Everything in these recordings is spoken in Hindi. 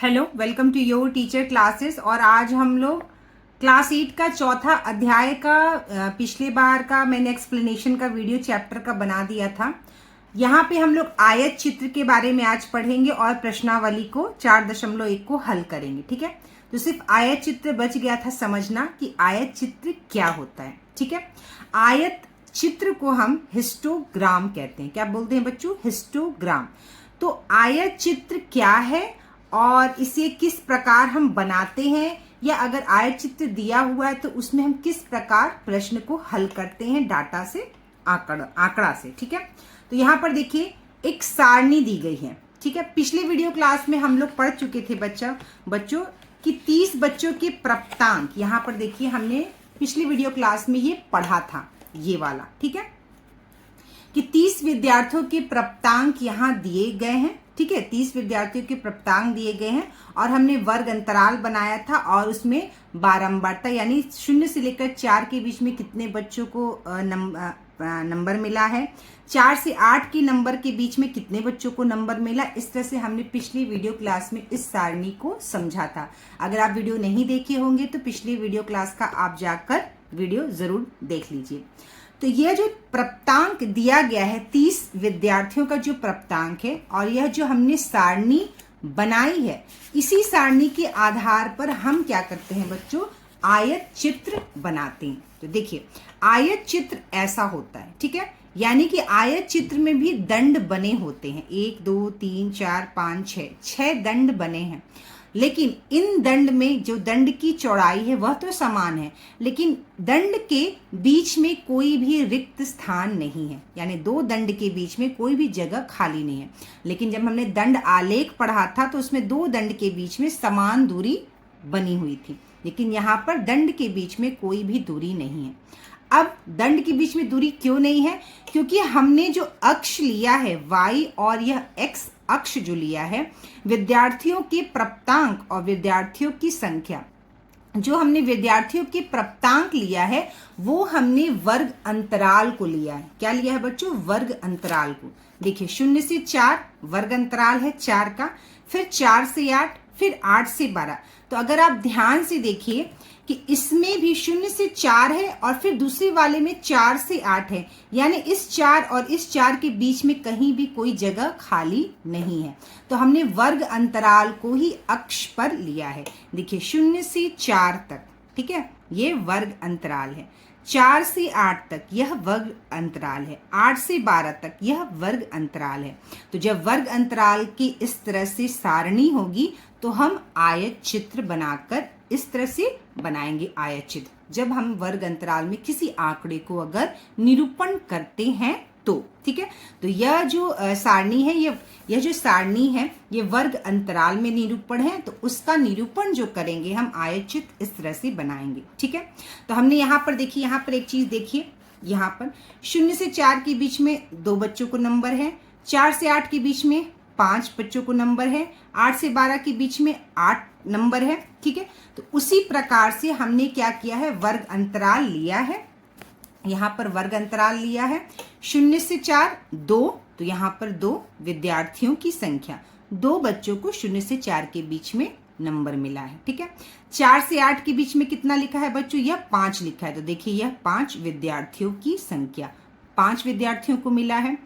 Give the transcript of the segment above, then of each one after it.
Hello, welcome to your teacher classes. और आज हम लोग क्लास 8 का चौथा अध्याय का पिछले बार का मैंने एक्सप्लेनेशन का वीडियो चैप्टर का बना दिया था। यहाँ पे हम लोग आयत चित्र के बारे में आज पढ़ेंगे और प्रश्नावली को 4.1 को हल करेंगे। ठीक है, तो सिर्फ आयत चित्र बच गया था समझना कि आयत चित्र क्या होता है। ठीक है, आयत चित्र को हम हिस्टोग्राम कहते हैं। क्या बोलते हैं बच्चों? हिस्टोग्राम। तो आयत चित्र क्या है और इसे किस प्रकार हम बनाते हैं, या अगर आयत चित्र दिया हुआ है तो उसमें हम किस प्रकार प्रश्न को हल करते हैं डाटा से, आंकड़ा से। ठीक है, तो यहाँ पर देखिए एक सारणी दी गई है। ठीक है, पिछले वीडियो क्लास में हम लोग पढ़ चुके थे बच्चों कि 30 बच्चों के प्राप्तांक, यहाँ पर देखिए हमने पिछली वीडियो क्लास में ये पढ़ा था, ये वाला। ठीक है, कि 30 विद्यार्थियों के प्राप्तांक यहाँ दिए गए हैं। ठीक है, 30 विद्यार्थियों के प्राप्तांक दिए गए हैं और हमने वर्ग अंतराल बनाया था और उसमें बारंबारता यानी 0 से लेकर 4 के बीच में कितने बच्चों को नंबर मिला है, 4 से 8 के नंबर के बीच में कितने बच्चों को नंबर मिला। इस तरह से हमने पिछली वीडियो क्लास में इस सारणी को समझा था। अगर आप वीडियो नहीं देखे होंगे तो पिछली वीडियो क्लास का आप जाकर वीडियो जरूर देख लीजिए। तो यह जो प्राप्तांक दिया गया है 30 विद्यार्थियों का जो प्राप्तांक है, और यह जो हमने सारणी बनाई है, इसी सारणी के आधार पर हम क्या करते हैं बच्चों, आयत चित्र बनाते हैं। तो देखिए आयत चित्र ऐसा होता है। ठीक है, यानी कि आयत चित्र में भी दंड बने होते हैं। 1 2 3 4 5 6 दंड बने हैं। लेकिन इन दंड में जो दंड की चौड़ाई है वह तो समान है, लेकिन दंड के बीच में कोई भी रिक्त स्थान नहीं है, यानी 2 दंड के बीच में कोई भी जगह खाली नहीं है। लेकिन जब हमने दंड आलेख पढ़ा था तो उसमें 2 दंड के बीच में समान दूरी बनी हुई थी, लेकिन यहाँ पर दंड के बीच में कोई भी दूरी नहीं है। अब दंड के बीच में दूरी क्यों नहीं है? क्योंकि हमने जो अक्ष लिया है y और यह x अक्ष जो लिया है, विद्यार्थियों के प्राप्तांक और विद्यार्थियों की संख्या, जो हमने विद्यार्थियों के प्राप्तांक लिया है वो हमने वर्ग अंतराल को लिया है। क्या लिया है बच्चों? वर्ग अंतराल को। देखिए 0 से 4 वर्ग अंतराल है 4 का, फिर 4 से 8, फिर 8 से 12। तो अगर आप ध्यान से देखिए कि इसमें भी 0 से 4 है और फिर दूसरे वाले में 4 से 8 है, यानी इस 4 और इस 4 के बीच में कहीं भी कोई जगह खाली नहीं है। तो हमने वर्ग अंतराल को ही अक्ष पर लिया है। देखिए 0 से 4 तक, ठीक है, ये वर्ग अंतराल है। 4 से 8 तक यह वर्ग अंतराल है। 8 से 12 तक यह वर्ग अंतराल है। तो जब वर्ग अंतराल की इस तरह से सारणी होगी तो हम आयत चित्र बनाकर इस तरह से बनाएंगे आयत चित्र, जब हम वर्ग अंतराल में किसी आंकड़े को अगर निरूपण करते हैं तो। ठीक है, तो यह जो सारणी है, यह जो सारणी है ये वर्ग अंतराल में निरूपण है, तो उसका निरूपण जो करेंगे हम आयत चित्र इस तरह से बनाएंगे। ठीक है, तो हमने यहाँ पर देखिए, यहाँ पर एक चीज देखिए, यहाँ पर 0 से 4 के बीच में 2 बच्चों को नंबर है, 4 से 8 के बीच में 5 बच्चों को नंबर है, 8 से 12 के बीच में 8 नंबर है। ठीक है, तो उसी प्रकार से हमने क्या किया है, वर्ग अंतराल लिया है। यहाँ पर वर्ग अंतराल लिया है 0 से 4 2, तो यहाँ पर 2 विद्यार्थियों की संख्या, 2 बच्चों को 0 से 4 के बीच में नंबर मिला है। ठीक है, 4 से 8 के बीच में कितना लिखा है बच्चों? यह 5 लिखा है। तो देखिए यह 5 विद्यार्थियों की संख्या, 5 विद्यार्थियों को मिला है।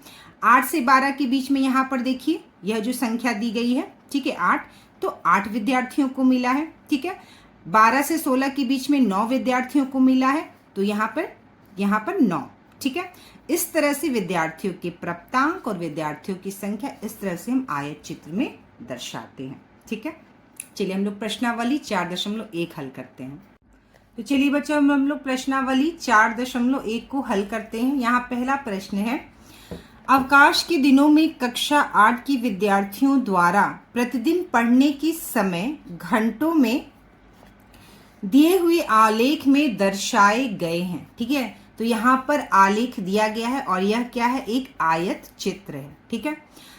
8 से 12 के बीच में यहाँ पर देखिए यह जो संख्या दी गई है, ठीक है 8, तो 8 विद्यार्थियों को मिला है। ठीक है, 12 से 16 के बीच में 9 विद्यार्थियों को मिला है, तो यहाँ पर 9। ठीक है, इस तरह से विद्यार्थियों के प्राप्तांक और विद्यार्थियों की संख्या इस तरह से हम आयत चित्र में दर्शाते हैं। ठीक है, चलिए हम लोग प्रश्नावली 4.1 हल करते हैं। तो चलिए बच्चों हम लोग प्रश्नावली 4.1 को हल करते हैं। यहाँ पहला प्रश्न है, अवकाश के दिनों में कक्षा 8 की विद्यार्थियों द्वारा प्रतिदिन पढ़ने के समय घंटों में दिए हुए आलेख में दर्शाए गए हैं। ठीक है, तो यहाँ पर आलेख दिया गया है और यह क्या है, एक आयत चित्र है। ठीक है,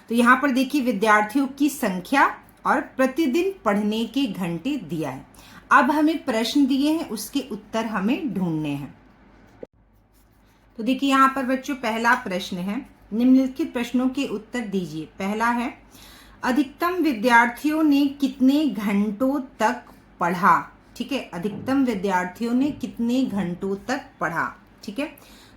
तो यहाँ पर देखिए विद्यार्थियों की संख्या और प्रतिदिन पढ़ने के घंटे दिया है। अब हमें प्रश्न दिए हैं, उसके उत्तर हमें ढूंढने हैं। तो देखिए यहाँ पर बच्चों पहला प्रश्न है, निम्नलिखित प्रश्नों के उत्तर दीजिए। पहला है, अधिकतम विद्यार्थियों ने कितने घंटों तक पढ़ा। ठीक है, अधिकतम विद्यार्थियों ने कितने घंटों तक पढ़ा। ठीक है,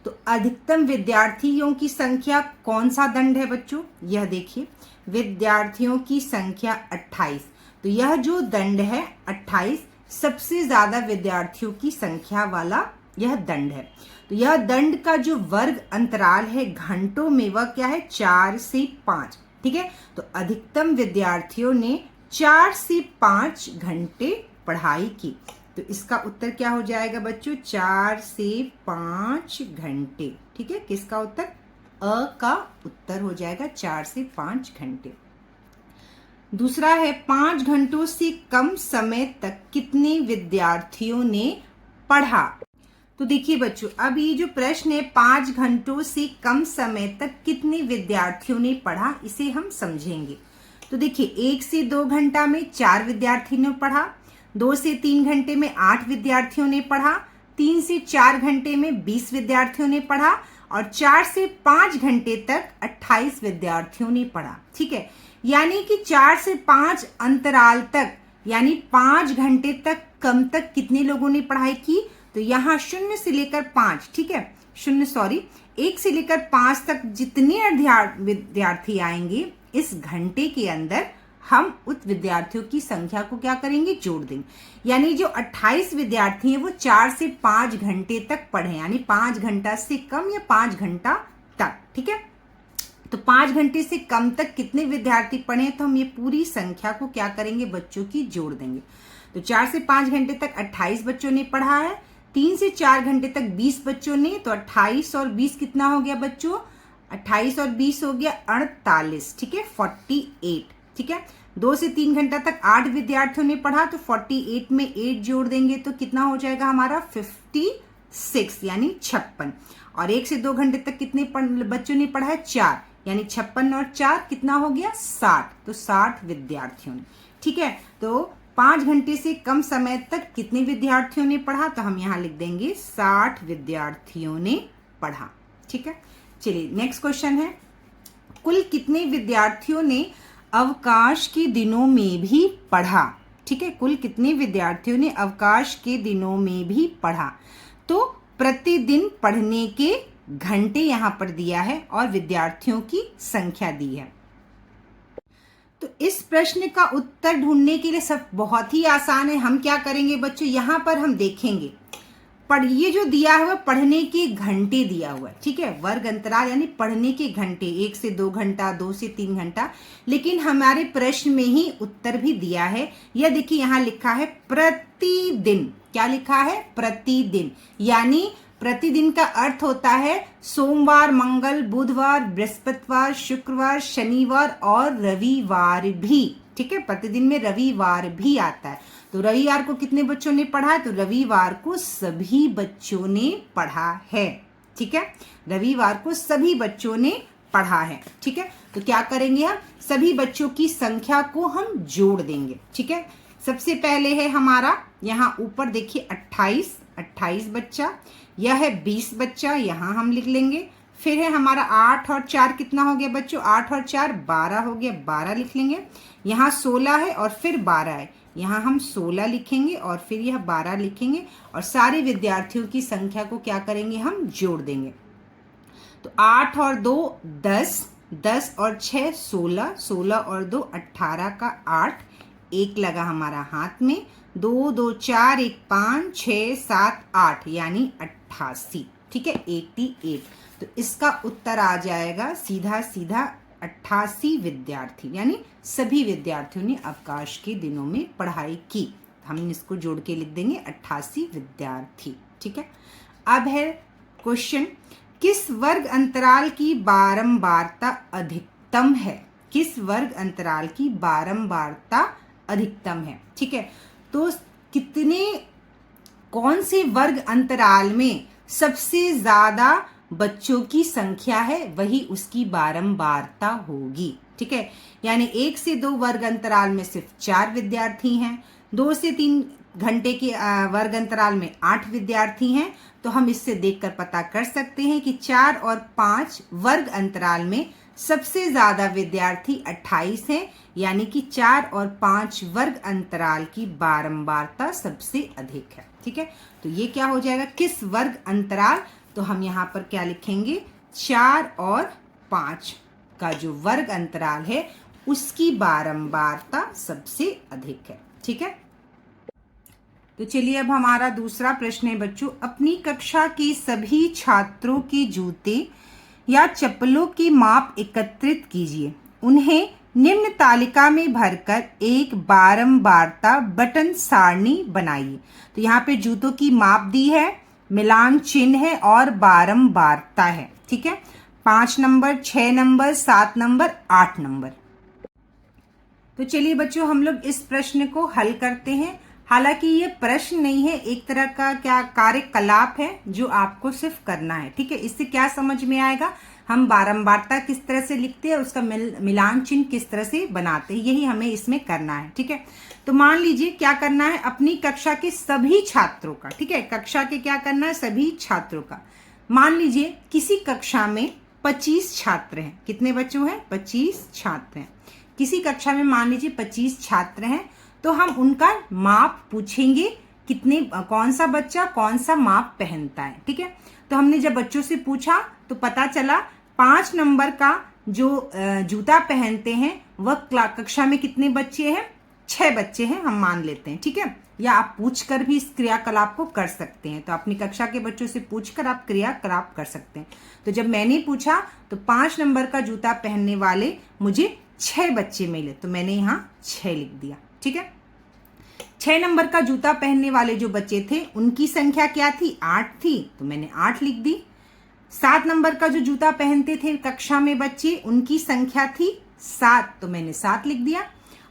तो अधिकतम विद्यार्थियों की संख्या कौन सा दंड है बच्चों, यह देखिए, विद्यार्थियों की संख्या 28। तो यह जो दंड है 28 सबसे ज्यादा विद्यार्थियों की संख्या वाला यह दंड है। तो यह दंड का जो वर्ग अंतराल है घंटों में वह क्या है, 4 से 5। ठीक है, तो अधिकतम विद्यार्थियों ने 4 से 5 घंटे पढ़ाई की। तो इसका उत्तर क्या हो जाएगा बच्चों, 4 से 5 घंटे। ठीक है, किसका उत्तर, अ का उत्तर हो जाएगा 4 से 5 घंटे। दूसरा है 5 घंटों से कम समय तक कितने विद्यार्थियों ने पढ़ा। तो देखिए बच्चों, अब ये जो प्रश्न है 5 घंटों से कम समय तक कितने विद्यार्थियों ने पढ़ा, इसे हम समझेंगे। तो देखिए 1 से 2 घंटा में 4 विद्यार्थियों ने पढ़ा, 2 से 3 घंटे में 8 विद्यार्थियों ने पढ़ा, 3 से 4 घंटे में 20 विद्यार्थियों ने पढ़ा और 4 से 5 घंटे तक 28 विद्यार्थियों ने पढ़ा। ठीक है, यानी कि 4 से 5 अंतराल तक यानी 5 घंटे तक कम तक कितने लोगों ने पढ़ाई की। तो यहाँ 0 से लेकर 5, ठीक है, 1 से लेकर 5 तक जितने विद्यार्थी आएंगे इस घंटे के अंदर हम उस विद्यार्थियों की संख्या को क्या करेंगे, जोड़ देंगे। यानी जो 28 विद्यार्थी हैं वो 4 से 5 घंटे तक पढ़े, यानी 5 घंटा से कम या 5 घंटा तक। ठीक है, तो 5 घंटे से कम तक कितने विद्यार्थी पढ़े, तो हम ये पूरी संख्या को क्या करेंगे, बच्चों की जोड़ देंगे। तो 4 से 5 घंटे तक 28 बच्चों ने पढ़ा है, 3 से 4 घंटे तक 20 बच्चों ने, तो 28 और 20 कितना हो गया बच्चों, 28 और 20 हो गया 48। ठीक है, 48। ठीक है, 2 से 3 घंटा तक 8 विद्यार्थियों ने पढ़ा, तो 48 में 8 जोड़ देंगे तो कितना हो जाएगा हमारा 56 यानी 56। और 1 से 2 घंटे तक कितने बच्चों ने पढ़ा है, 4, यानी 56 और 4 कितना हो गया 60, तो 60 विद्यार्थियों ने। ठीक है, तो 5 घंटे से कम समय तक कितने विद्यार्थियों ने पढ़ा, तो हम यहाँ लिख देंगे 60 विद्यार्थियों ने पढ़ा। ठीक है, चलिए नेक्स्ट क्वेश्चन है, कुल कितने विद्यार्थियों ने अवकाश के दिनों में भी पढ़ा। ठीक है, कुल कितने विद्यार्थियों ने अवकाश के दिनों में भी पढ़ा। तो प्रतिदिन पढ़ने के घंटे यहाँ पर दिया है और विद्यार्थियों की संख्या दी है। तो इस प्रश्न का उत्तर ढूंढने के लिए सब बहुत ही आसान है। हम क्या करेंगे बच्चों, यहाँ पर हम देखेंगे ये जो दिया हुआ पढ़ने के घंटे दिया हुआ है। ठीक है, वर्ग अंतराल यानी पढ़ने के घंटे, 1 से 2 घंटा, 2 से 3 घंटा, लेकिन हमारे प्रश्न में ही उत्तर भी दिया है। यह देखिए यहाँ लिखा है प्रतिदिन। क्या लिखा है, प्रतिदिन। यानी प्रतिदिन का अर्थ होता है सोमवार, मंगल, बुधवार, बृहस्पतिवार, शुक्रवार, शनिवार और रविवार भी। ठीक है, प्रतिदिन में रविवार भी आता है। तो रविवार को कितने बच्चों ने पढ़ा है, तो रविवार को सभी बच्चों ने पढ़ा है। ठीक है, रविवार को सभी बच्चों ने पढ़ा है। ठीक है, तो क्या करेंगे हम, सभी बच्चों की संख्या को हम जोड़ देंगे। ठीक है, सबसे पहले है हमारा यहाँ ऊपर देखिए 28 बच्चा, यह है 20 बच्चा, यहाँ हम लिख लेंगे। फिर है हमारा 8 और 4 कितना हो गया बच्चों, 8 और 4 12 हो गया, 12 लिख लेंगे। यहाँ 16 है और फिर 12 है, यहाँ हम 16 लिखेंगे और फिर यह 12 लिखेंगे और सारे विद्यार्थियों की संख्या को क्या करेंगे, हम जोड़ देंगे। तो 8 और 2 10, 10 और 6 16, 16 और 2 18 का 8, 1 लगा हमारा हाथ में, 2 2 4 1 5 6 7 8 यानी 88। ठीक है, 88। तो इसका उत्तर आ जाएगा सीधा सीधा 88 विद्यार्थी, यानी सभी विद्यार्थियों ने अवकाश के दिनों में पढ़ाई की। हम इसको जोड़ के लिख देंगे 88 विद्यार्थी। ठीक है, अब है क्वेश्चन, किस वर्ग अंतराल की बारंबारता अधिकतम है। किस वर्ग अंतराल की बारंबारता अधिकतम है। ठीक है, तो कौन से वर्ग अंतराल में सबसे ज्यादा बच्चों की संख्या है वही उसकी बारंबारता होगी। ठीक है, यानी 1 से 2 वर्ग अंतराल में सिर्फ 4 विद्यार्थी हैं, 2 से 3 घंटे के वर्ग अंतराल में 8 विद्यार्थी हैं। तो हम इससे देखकर पता कर सकते हैं कि 4 और 5 वर्ग अंतराल में सबसे ज्यादा विद्यार्थी 28 हैं, यानी कि 4 और 5 वर्ग अंतराल की बारंबारता सबसे अधिक है। ठीक है, तो ये क्या हो जाएगा, किस वर्ग अंतराल, तो हम यहाँ पर क्या लिखेंगे, 4 और 5 का जो वर्ग अंतराल है उसकी बारंबारता सबसे अधिक है। ठीक है, तो चलिए अब हमारा दूसरा प्रश्न है बच्चों, अपनी कक्षा के सभी छात्रों के जूते या चप्पलों की माप एकत्रित कीजिए, उन्हें निम्न तालिका में भरकर एक बारंबारता बटन सारणी बनाइए। तो यहाँ पे जूतों की माप दी है, मिलान चिन्ह है और बारंबारता है। ठीक है, 5 नंबर, 6 नंबर, 7 नंबर, 8 नंबर। तो चलिए बच्चों हम लोग इस प्रश्न को हल करते हैं। हालांकि ये प्रश्न नहीं है, एक तरह का क्या कार्यकलाप है जो आपको सिर्फ करना है। ठीक है, इससे क्या समझ में आएगा, हम बारंबारता किस तरह से लिखते हैं, उसका मिलान चिन्ह किस तरह से बनाते हैं, यही हमें इसमें करना है। ठीक है, तो मान लीजिए क्या करना है, अपनी कक्षा के सभी छात्रों का, ठीक है, कक्षा के क्या करना है, सभी छात्रों का। मान लीजिए किसी कक्षा में 25 छात्र हैं, कितने बच्चों हैं, 25 छात्र हैं। किसी कक्षा में मान लीजिए 25 छात्र हैं, तो हम उनका माप पूछेंगे, कितने, कौन सा बच्चा कौन सा माप पहनता है। ठीक है, तो हमने जब बच्चों से पूछा तो पता चला 5 नंबर का जो जूता पहनते हैं वह कक्षा में कितने बच्चे हैं, 6 बच्चे हैं, हम मान लेते हैं। ठीक है, या आप पूछकर भी इस क्रियाकलाप को कर सकते हैं, तो अपनी कक्षा के बच्चों से पूछकर आप क्रियाकलाप कर सकते हैं। तो जब मैंने पूछा तो 5 नंबर का जूता पहनने वाले मुझे 6 बच्चे मिले, तो मैंने यहाँ 6 लिख दिया। ठीक है, 6 नंबर का जूता पहनने वाले जो बच्चे थे उनकी संख्या क्या थी, 8 थी, तो मैंने 8 लिख दी। 7 नंबर का जो जूता पहनते थे कक्षा में बच्चे, उनकी संख्या थी 7, तो मैंने 7 लिख दिया।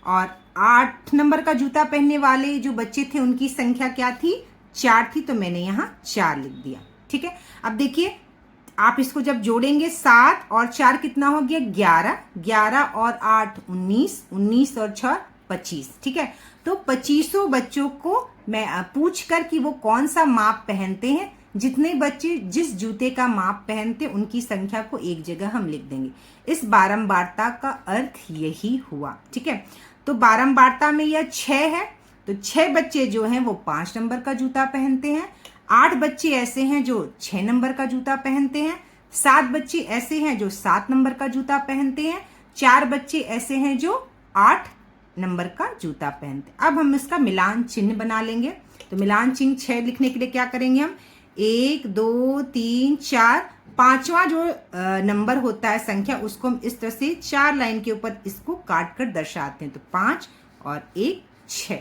और 8 नंबर का जूता पहनने वाले जो बच्चे थे उनकी संख्या क्या थी, 4 थी, तो मैंने यहाँ 4 लिख दिया। ठीक है, अब देखिए आप इसको जब जोड़ेंगे 7 और 4 कितना हो गया, 11, 11 और 8 19, 19 और 6 25। ठीक है, तो 25 बच्चों को मैं पूछ कर कि वो कौन सा माप पहनते हैं, जितने बच्चे जिस जूते का माप पहनते उनकी संख्या को एक जगह हम लिख देंगे। इस बारंबारता का अर्थ यही हुआ। ठीक है, तो बारंबारता में यह 6 है, तो 6 बच्चे जो हैं वो 5 नंबर का जूता पहनते हैं, 8 बच्चे ऐसे हैं जो 6 नंबर का जूता पहनते हैं, 7 बच्चे ऐसे हैं जो 7 नंबर का जूता पहनते हैं, 4 बच्चे ऐसे हैं जो 8 नंबर का जूता पहनते हैं। अब हम इसका मिलान चिन्ह बना लेंगे। तो मिलान चिन्ह 6 लिखने के लिए क्या करेंगे हम, 1 2 3 4, 5वां जो नंबर होता है संख्या, उसको हम इस तरह से 4 लाइन के ऊपर इसको काट कर दर्शाते हैं। तो 5 और 1 6।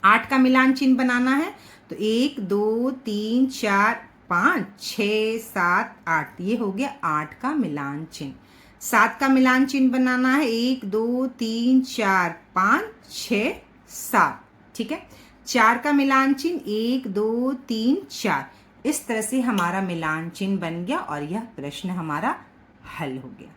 8 का मिलान चिन्ह बनाना है, तो 1 2 3 4 5 6 7 8, ये हो गया 8 का मिलान चिन्ह। 7 का मिलान चिन्ह बनाना है, 1 2 3 4 5 6 7। ठीक है, 4 का मिलान चिन्ह 1 2 3 4। इस तरह से हमारा मिलान चिन्ह बन गया और यह प्रश्न हमारा हल हो गया।